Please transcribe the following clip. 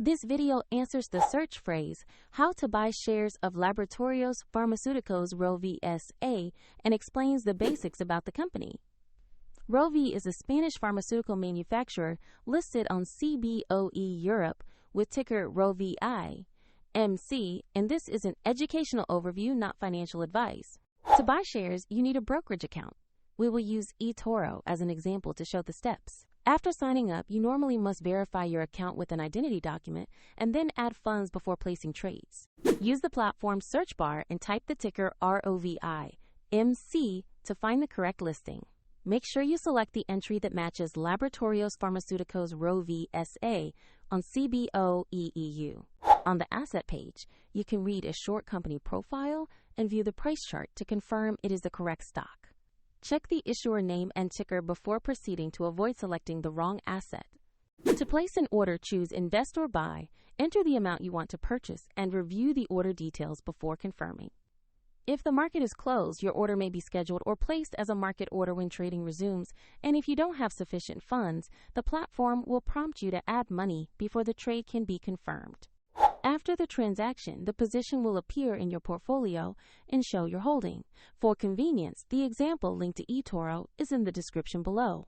This video answers the search phrase, how to buy shares of Laboratorios Farmaceuticos Rovi S.A. and explains the basics about the company. ROVI is a Spanish pharmaceutical manufacturer listed on CBOE Europe with ticker ROVI.MC, and this is an educational overview, not financial advice. To buy shares, you need a brokerage account. We will use eToro as an example to show the steps. After signing up, you normally must verify your account with an identity document and then add funds before placing trades. Use the platform's search bar and type the ticker ROVI.MC to find the correct listing. Make sure you select the entry that matches Laboratorios Farmaceuticos Rovi S.A. on CBOE EU. On the asset page, you can read a short company profile and view the price chart to confirm it is the correct stock. Check the issuer name and ticker before proceeding to avoid selecting the wrong asset. To place an order, choose Invest or Buy, enter the amount you want to purchase, and review the order details before confirming. If the market is closed, your order may be scheduled or placed as a market order when trading resumes, and if you don't have sufficient funds, the platform will prompt you to add money before the trade can be confirmed. After the transaction, the position will appear in your portfolio and show your holding. For convenience, the example link to eToro is in the description below.